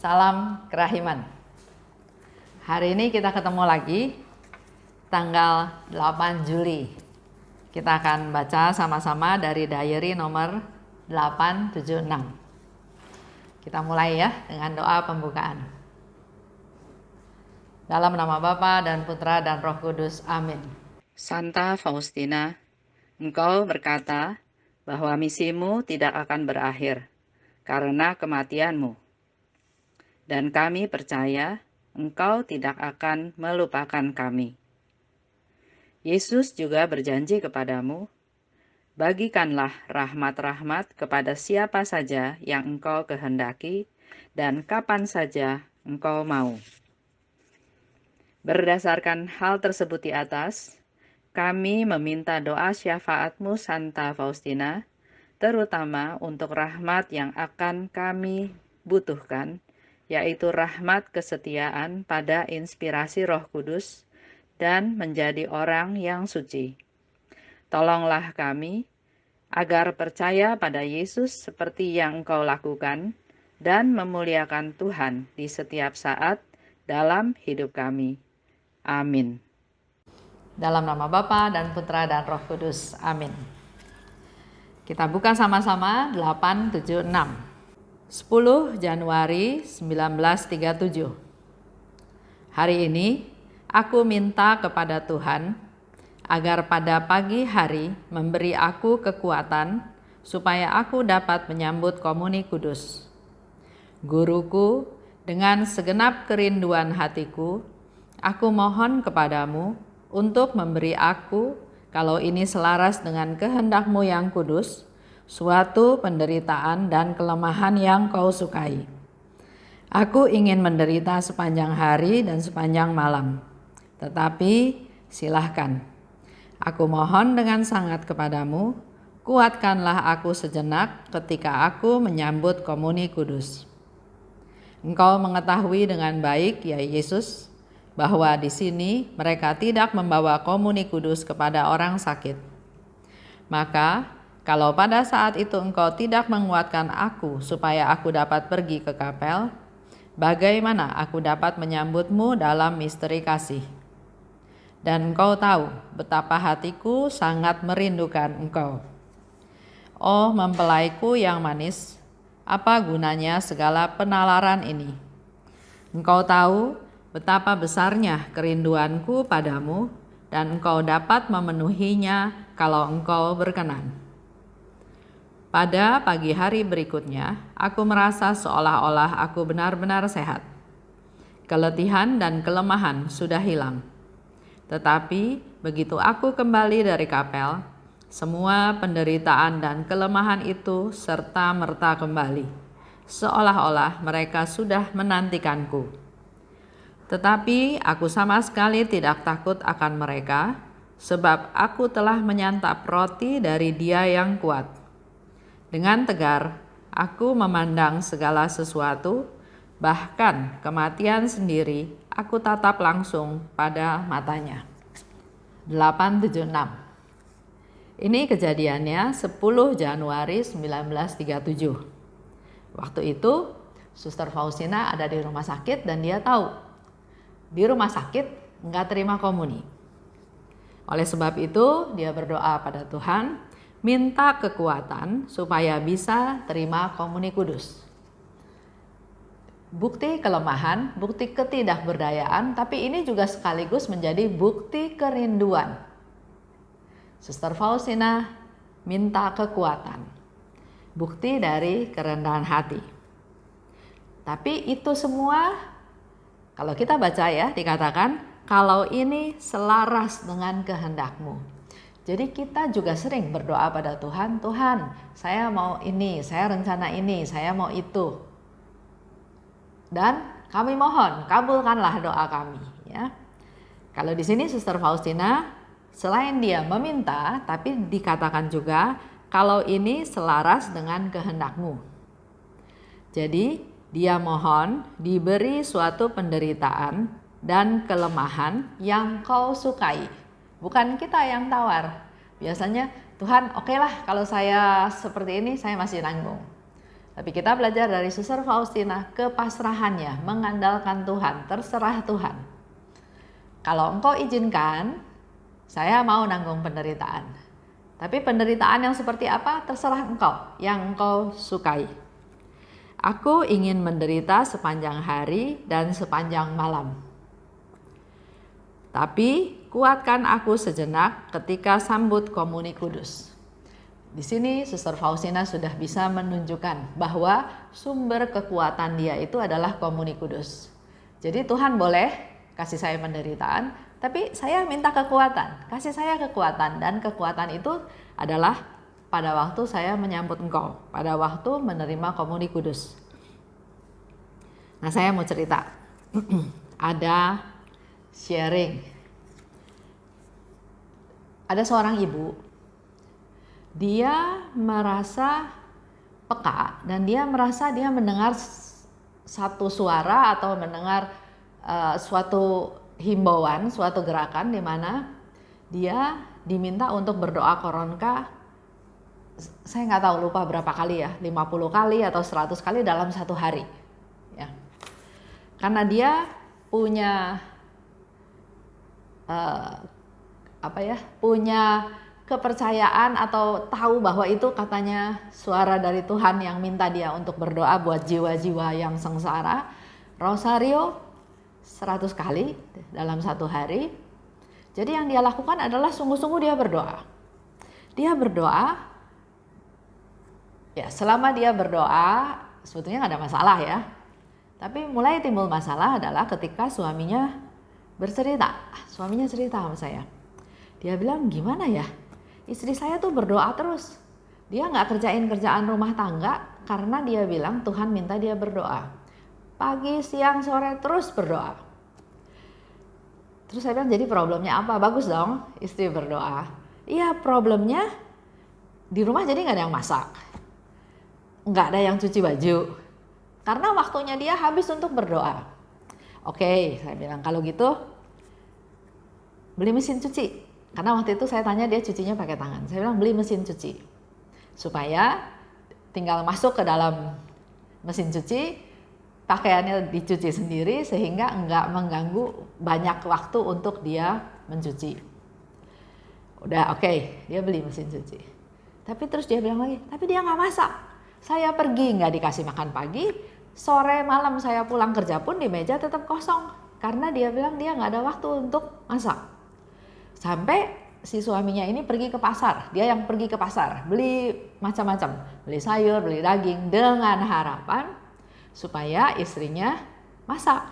Salam kerahiman. Hari ini kita ketemu lagi tanggal 8 Juli. Kita akan baca sama-sama dari diary nomor 876. Kita mulai ya dengan doa pembukaan. Dalam nama Bapa dan Putra dan Roh Kudus. Amin. Santa Faustina, engkau berkata bahwa misimu tidak akan berakhir karena kematianmu. Dan kami percaya engkau tidak akan melupakan kami. Yesus juga berjanji kepadamu, bagikanlah rahmat-rahmat kepada siapa saja yang engkau kehendaki dan kapan saja engkau mau. Berdasarkan hal tersebut di atas, kami meminta doa syafaatmu Santa Faustina, terutama untuk rahmat yang akan kami butuhkan, yaitu rahmat kesetiaan pada inspirasi Roh Kudus dan menjadi orang yang suci. Tolonglah kami agar percaya pada Yesus seperti yang Engkau lakukan dan memuliakan Tuhan di setiap saat dalam hidup kami. Amin. Dalam nama Bapa dan Putra dan Roh Kudus. Amin. Kita buka sama-sama 876. 10 Januari 1937. Hari ini aku minta kepada Tuhan agar pada pagi hari memberi aku kekuatan supaya aku dapat menyambut komuni kudus. Guruku, dengan segenap kerinduan hatiku, aku mohon kepadamu untuk memberi aku, kalau ini selaras dengan kehendak-Mu yang kudus, suatu penderitaan dan kelemahan yang Kau sukai. Aku ingin menderita sepanjang hari dan sepanjang malam. Tetapi silahkan. Aku mohon dengan sangat kepadamu, kuatkanlah aku sejenak ketika aku menyambut komuni kudus. Engkau mengetahui dengan baik, ya Yesus, bahwa di sini mereka tidak membawa komuni kudus kepada orang sakit. Maka, kalau pada saat itu engkau tidak menguatkan aku supaya aku dapat pergi ke kapel, bagaimana aku dapat menyambutmu dalam misteri kasih? Dan engkau tahu betapa hatiku sangat merindukan engkau. Oh mempelaiku yang manis, apa gunanya segala penalaran ini? Engkau tahu betapa besarnya kerinduanku padamu, dan engkau dapat memenuhinya kalau engkau berkenan. Pada pagi hari berikutnya, aku merasa seolah-olah aku benar-benar sehat. Keletihan dan kelemahan sudah hilang. Tetapi begitu aku kembali dari kapel, semua penderitaan dan kelemahan itu serta-merta kembali, seolah-olah mereka sudah menantikanku. Tetapi aku sama sekali tidak takut akan mereka, sebab aku telah menyantap roti dari Dia yang kuat. Dengan tegar, aku memandang segala sesuatu, bahkan kematian sendiri, aku tatap langsung pada matanya. 876. Ini kejadiannya 10 Januari 1937. Waktu itu, Suster Faustina ada di rumah sakit dan dia tahu, di rumah sakit nggak terima komuni. Oleh sebab itu, dia berdoa pada Tuhan, minta kekuatan supaya bisa terima komuni kudus. Bukti kelemahan, bukti ketidakberdayaan, tapi ini juga sekaligus menjadi bukti kerinduan. Suster Faustina minta kekuatan, bukti dari kerendahan hati. Tapi itu semua, kalau kita baca ya, dikatakan kalau ini selaras dengan kehendak-Mu. Jadi kita juga sering berdoa pada Tuhan, Tuhan, saya mau ini, saya rencana ini, saya mau itu. Dan kami mohon, kabulkanlah doa kami, ya. Kalau di sini Suster Faustina, selain dia meminta, tapi dikatakan juga kalau ini selaras dengan kehendak-Mu. Jadi dia mohon diberi suatu penderitaan dan kelemahan yang Kau sukai. Bukan kita yang tawar. Biasanya Tuhan, okelah kalau saya seperti ini saya masih nanggung. Tapi kita belajar dari Suster Faustina kepasrahannya, mengandalkan Tuhan, terserah Tuhan. Kalau engkau izinkan, saya mau nanggung penderitaan. Tapi penderitaan yang seperti apa terserah engkau, yang engkau sukai. Aku ingin menderita sepanjang hari dan sepanjang malam. Tapi kuatkan aku sejenak ketika sambut komuni kudus. Di sini Suster Faustina sudah bisa menunjukkan bahwa sumber kekuatan dia itu adalah komuni kudus. Jadi Tuhan boleh kasih saya penderitaan, tapi saya minta kekuatan, kasih saya kekuatan, dan kekuatan itu adalah pada waktu saya menyambut engkau, pada waktu menerima komuni kudus. Nah, saya mau cerita. Ada sharing. Ada seorang ibu, dia merasa peka dan dia merasa dia mendengar satu suara atau mendengar suatu himbauan, suatu gerakan di mana dia diminta untuk berdoa koronka. Saya nggak tahu, lupa berapa kali ya, 50 kali atau 100 kali dalam satu hari ya. Karena dia punya punya kepercayaan atau tahu bahwa itu katanya suara dari Tuhan yang minta dia untuk berdoa buat jiwa-jiwa yang sengsara. Rosario 100 kali dalam satu hari. Jadi yang dia lakukan adalah sungguh-sungguh dia berdoa. Dia berdoa, ya selama dia berdoa sebetulnya nggak ada masalah ya. Tapi mulai timbul masalah adalah ketika suaminya bercerita. Suaminya cerita sama saya. Dia bilang, gimana ya? Istri saya tuh berdoa terus. Dia nggak kerjain kerjaan rumah tangga karena dia bilang Tuhan minta dia berdoa. Pagi, siang, sore terus berdoa. Terus saya bilang, jadi problemnya apa? Bagus dong istri berdoa. Iya, problemnya di rumah jadi nggak ada yang masak. Nggak ada yang cuci baju. Karena waktunya dia habis untuk berdoa. Oke, saya bilang kalau gitu beli mesin cuci. Karena waktu itu saya tanya dia cucinya pakai tangan. Saya bilang beli mesin cuci. Supaya tinggal masuk ke dalam mesin cuci, pakaiannya dicuci sendiri sehingga enggak mengganggu banyak waktu untuk dia mencuci. Udah oke, dia beli mesin cuci. Tapi terus dia bilang lagi, tapi dia nggak masak. Saya pergi nggak dikasih makan pagi, sore malam saya pulang kerja pun di meja tetap kosong. Karena dia bilang dia nggak ada waktu untuk masak. Sampai si suaminya ini pergi ke pasar, dia yang pergi ke pasar, beli macam-macam, beli sayur, beli daging dengan harapan supaya istrinya masak.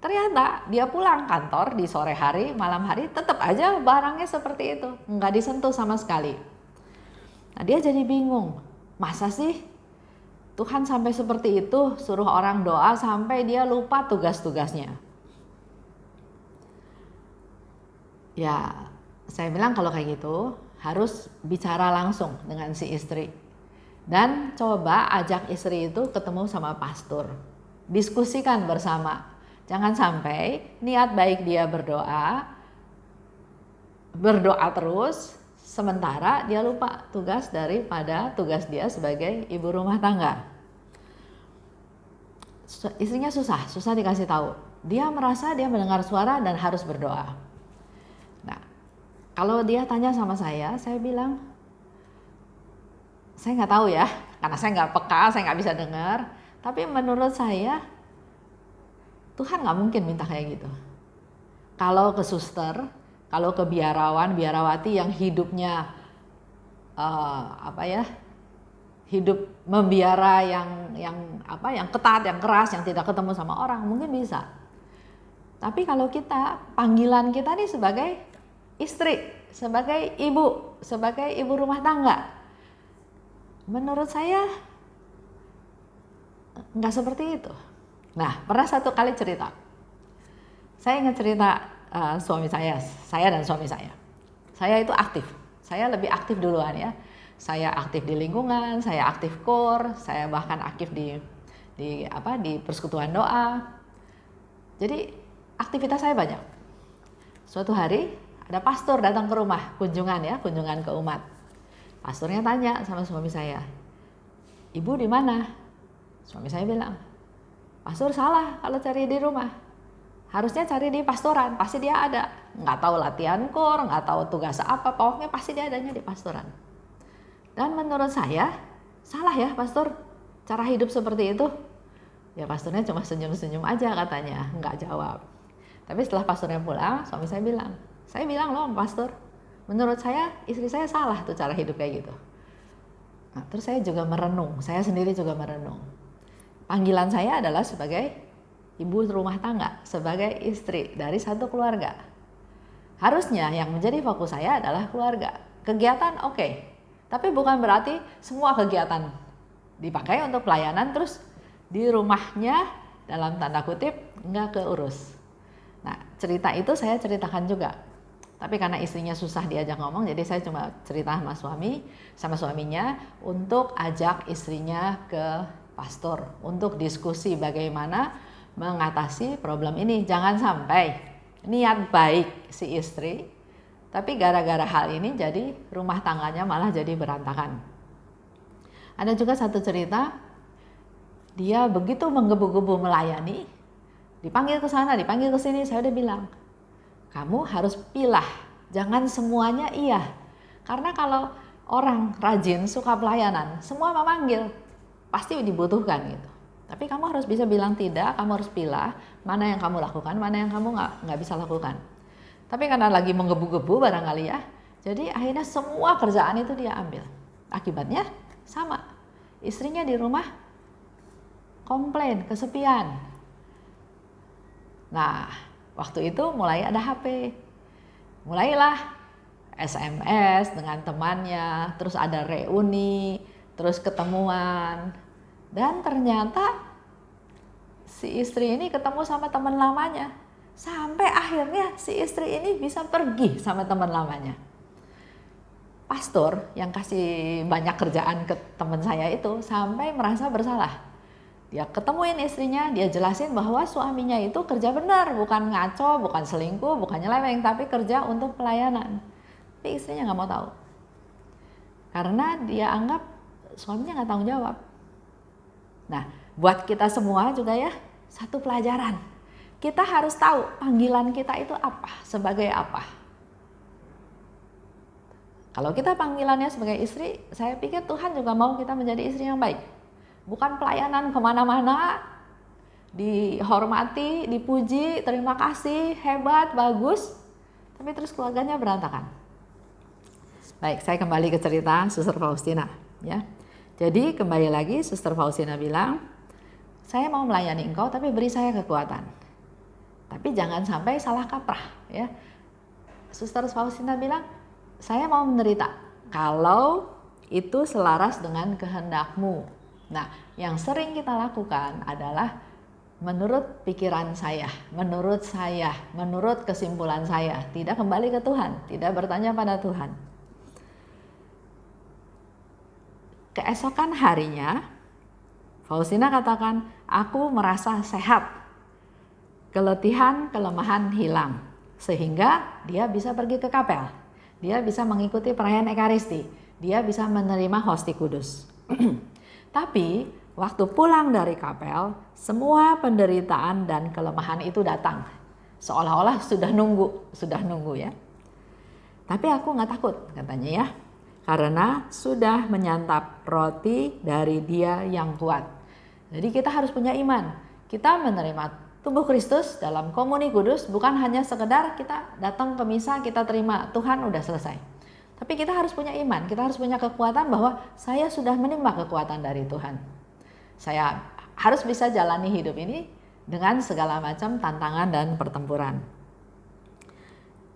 Ternyata dia pulang kantor di sore hari, malam hari tetap aja barangnya seperti itu, nggak disentuh sama sekali. Nah, dia jadi bingung, masa sih Tuhan sampai seperti itu suruh orang doa sampai dia lupa tugas-tugasnya. Ya, saya bilang kalau kayak gitu harus bicara langsung dengan si istri. Dan coba ajak istri itu ketemu sama pastor. Diskusikan bersama. Jangan sampai niat baik dia berdoa terus, sementara dia lupa tugas daripada tugas dia sebagai ibu rumah tangga. Istrinya susah dikasih tahu. Dia merasa dia mendengar suara dan harus berdoa. Kalau dia tanya sama saya bilang, saya nggak tahu ya, karena saya nggak peka, saya nggak bisa dengar. Tapi menurut saya, Tuhan nggak mungkin minta kayak gitu. Kalau ke suster, kalau ke biarawan, biarawati yang hidupnya hidup membiara yang ketat, yang keras, yang tidak ketemu sama orang, mungkin bisa. Tapi kalau kita, panggilan kita nih sebagai istri, sebagai ibu rumah tangga, menurut saya nggak seperti itu. Nah, pernah satu kali cerita, saya ingat cerita suami saya dan suami saya. Saya itu aktif, saya lebih aktif duluan ya. Saya aktif di lingkungan, saya aktif KOR, saya bahkan aktif di persekutuan doa. Jadi aktivitas saya banyak. Suatu hari ada pastor datang ke rumah, kunjungan ke umat. Pastornya tanya sama suami saya, ibu di mana? Suami saya bilang, pastor salah kalau cari di rumah. Harusnya cari di pastoran, pasti dia ada. Nggak tahu latihan kor, nggak tahu tugas apa, pokoknya pasti dia adanya di pastoran. Dan menurut saya, salah ya pastor, cara hidup seperti itu. Ya pastornya cuma senyum-senyum aja katanya, nggak jawab. Tapi setelah pastornya pulang, suami saya bilang loh pastor, menurut saya istri saya salah tuh cara hidup kayak gitu. Nah, terus saya juga merenung, saya sendiri juga merenung. Panggilan saya adalah sebagai ibu rumah tangga, sebagai istri dari satu keluarga. Harusnya yang menjadi fokus saya adalah keluarga. Kegiatan oke, tapi bukan berarti semua kegiatan dipakai untuk pelayanan terus di rumahnya dalam tanda kutip nggak keurus. Nah, cerita itu saya ceritakan juga. Tapi karena istrinya susah diajak ngomong, jadi saya cuma cerita sama suaminya untuk ajak istrinya ke pastor untuk diskusi bagaimana mengatasi problem ini. Jangan sampai niat baik si istri, tapi gara-gara hal ini jadi rumah tangganya malah jadi berantakan. Ada juga satu cerita, dia begitu menggebu-gebu melayani, dipanggil ke sana, dipanggil ke sini, saya udah bilang, kamu harus pilah, jangan semuanya iya. Karena kalau orang rajin suka pelayanan, semua memanggil, pasti dibutuhkan gitu. Tapi kamu harus bisa bilang tidak, kamu harus pilih mana yang kamu lakukan, mana yang kamu nggak bisa lakukan. Tapi karena lagi menggebu-gebu barangkali ya, jadi akhirnya semua kerjaan itu dia ambil. Akibatnya sama, istrinya di rumah komplain, kesepian. Nah, waktu itu mulai ada HP, mulailah SMS dengan temannya, terus ada reuni, terus ketemuan, dan ternyata si istri ini ketemu sama teman lamanya, sampai akhirnya si istri ini bisa pergi sama teman lamanya. Pastor yang kasih banyak kerjaan ke teman saya itu sampai merasa bersalah. Dia ketemuin istrinya, dia jelasin bahwa suaminya itu kerja benar, bukan ngaco, bukan selingkuh, bukan nyeleweng, tapi kerja untuk pelayanan. Tapi istrinya nggak mau tahu, karena dia anggap suaminya nggak tanggung jawab. Nah, buat kita semua juga ya, satu pelajaran. Kita harus tahu panggilan kita itu apa, sebagai apa. Kalau kita panggilannya sebagai istri, saya pikir Tuhan juga mau kita menjadi istri yang baik. Bukan pelayanan kemana-mana, dihormati, dipuji, terima kasih, hebat, bagus, tapi terus keluarganya berantakan. Baik, saya kembali ke cerita Suster Faustina ya. Jadi kembali lagi Suster Faustina bilang, saya mau melayani engkau tapi beri saya kekuatan. Tapi jangan sampai salah kaprah ya. Suster Faustina bilang, saya mau menderita kalau itu selaras dengan kehendakmu. Nah, yang sering kita lakukan adalah menurut pikiran saya, menurut kesimpulan saya, tidak kembali ke Tuhan, tidak bertanya pada Tuhan. Keesokan harinya, Faustina katakan, aku merasa sehat, kelemahan hilang, sehingga dia bisa pergi ke kapel, dia bisa mengikuti perayaan Ekaristi, dia bisa menerima Hosti Kudus. Tapi waktu pulang dari kapel, semua penderitaan dan kelemahan itu datang, seolah-olah sudah nunggu ya. Tapi aku nggak takut katanya ya, karena sudah menyantap roti dari Dia yang kuat. Jadi kita harus punya iman. Kita menerima tubuh Kristus dalam komuni kudus bukan hanya sekedar kita datang ke misa, kita terima Tuhan udah selesai. Tapi kita harus punya iman, kita harus punya kekuatan bahwa saya sudah menimba kekuatan dari Tuhan. Saya harus bisa jalani hidup ini dengan segala macam tantangan dan pertempuran.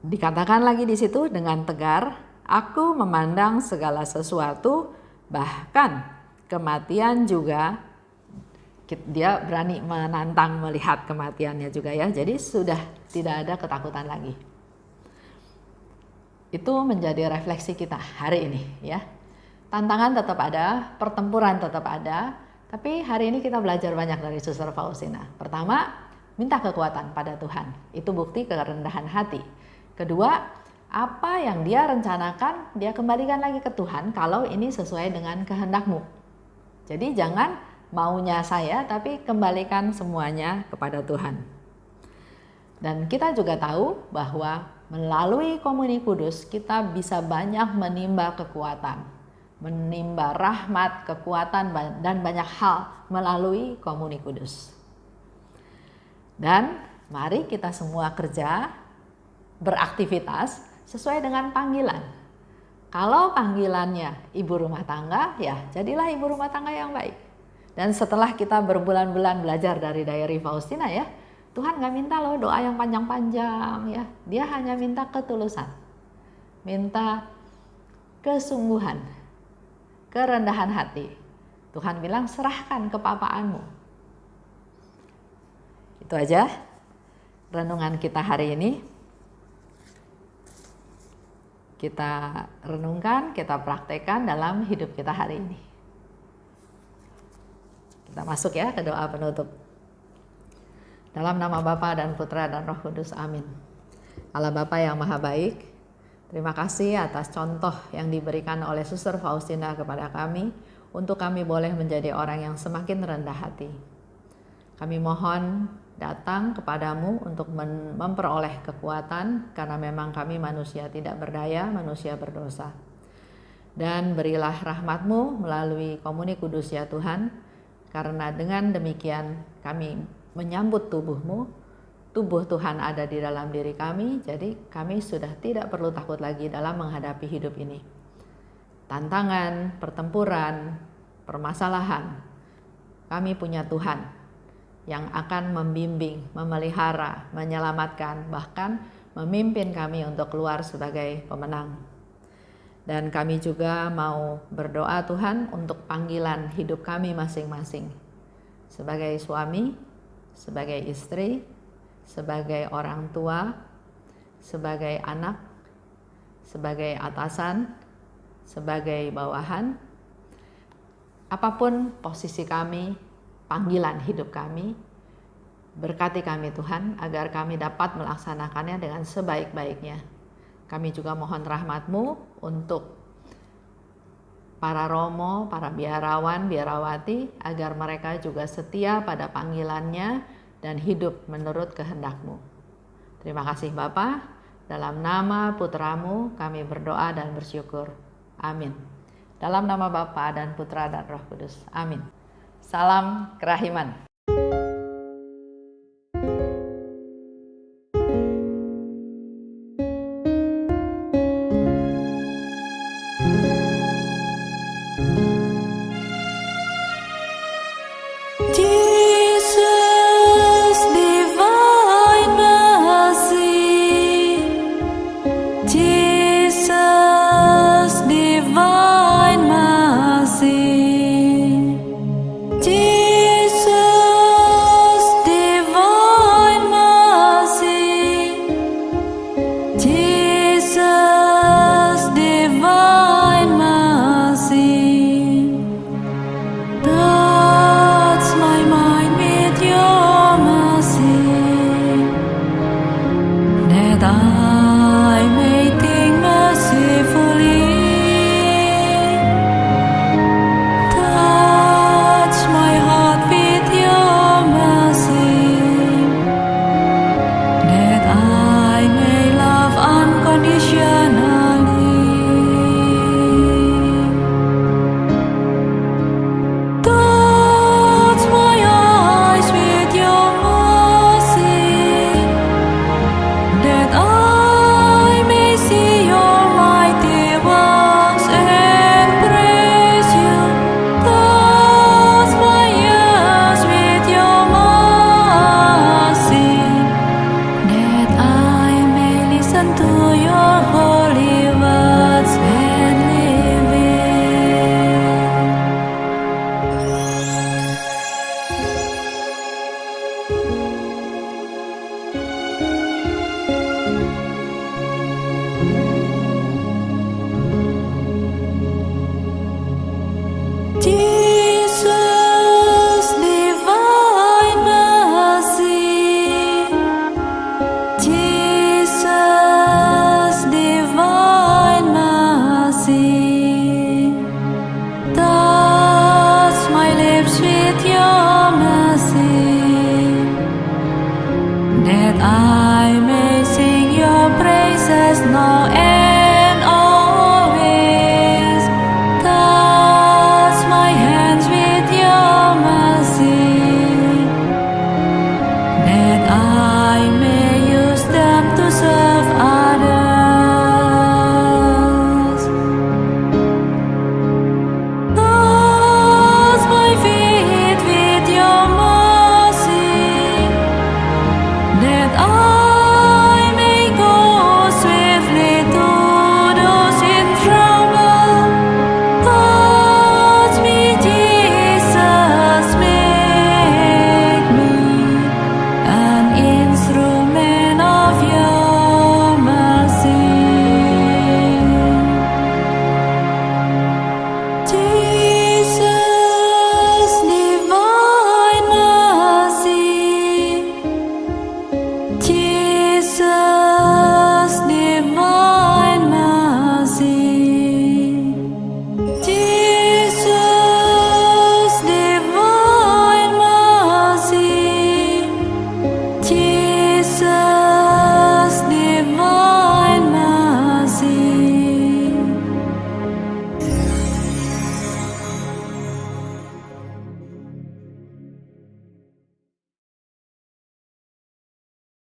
Dikatakan lagi di situ dengan tegar, aku memandang segala sesuatu, bahkan kematian juga. Dia berani menantang melihat kematiannya juga ya. Jadi sudah tidak ada ketakutan lagi. Itu menjadi refleksi kita hari ini ya. Tantangan tetap ada, pertempuran tetap ada, tapi hari ini kita belajar banyak dari Suster Faustina. Pertama, minta kekuatan pada Tuhan. Itu bukti kerendahan hati. Kedua, apa yang dia rencanakan, dia kembalikan lagi ke Tuhan kalau ini sesuai dengan kehendak-Mu. Jadi jangan maunya saya, tapi kembalikan semuanya kepada Tuhan. Dan kita juga tahu bahwa melalui Komuni Kudus kita bisa banyak menimba kekuatan, menimba rahmat, kekuatan, dan banyak hal melalui Komuni Kudus. Dan mari kita semua kerja, beraktivitas sesuai dengan panggilan. Kalau panggilannya ibu rumah tangga, ya jadilah ibu rumah tangga yang baik. Dan setelah kita berbulan-bulan belajar dari Diary Faustina ya, Tuhan gak minta loh doa yang panjang-panjang ya. Dia hanya minta ketulusan, minta kesungguhan, kerendahan hati. Tuhan bilang serahkan kepapaanmu. Itu aja renungan kita hari ini. Kita renungkan, kita praktekkan dalam hidup kita hari ini. Kita masuk ya ke doa penutup. Dalam nama Bapa dan Putra dan Roh Kudus, amin. Allah Bapa yang Maha Baik, terima kasih atas contoh yang diberikan oleh Suster Faustina kepada kami, untuk kami boleh menjadi orang yang semakin rendah hati. Kami mohon datang kepadamu untuk memperoleh kekuatan, karena memang kami manusia tidak berdaya, manusia berdosa. Dan berilah rahmat-Mu melalui Komuni Kudus ya Tuhan, karena dengan demikian kami menyambut tubuh-Mu, tubuh Tuhan ada di dalam diri kami, jadi kami sudah tidak perlu takut lagi dalam menghadapi hidup ini. Tantangan, pertempuran, permasalahan, kami punya Tuhan yang akan membimbing, memelihara, menyelamatkan, bahkan memimpin kami untuk keluar sebagai pemenang. Dan kami juga mau berdoa Tuhan untuk panggilan hidup kami masing-masing. Sebagai suami, sebagai istri, sebagai orang tua, sebagai anak, sebagai atasan, sebagai bawahan. Apapun posisi kami, panggilan hidup kami, berkati kami Tuhan agar kami dapat melaksanakannya dengan sebaik-baiknya. Kami juga mohon rahmat-Mu untuk para romo, para biarawan, biarawati, agar mereka juga setia pada panggilannya dan hidup menurut kehendak-Mu. Terima kasih Bapa, dalam nama Putra-Mu kami berdoa dan bersyukur. Amin. Dalam nama Bapa dan Putra dan Roh Kudus. Amin. Salam kerahiman. Jesus, divine mercy. Jesus, divine mercy. Jesus. lips with your mercy, that I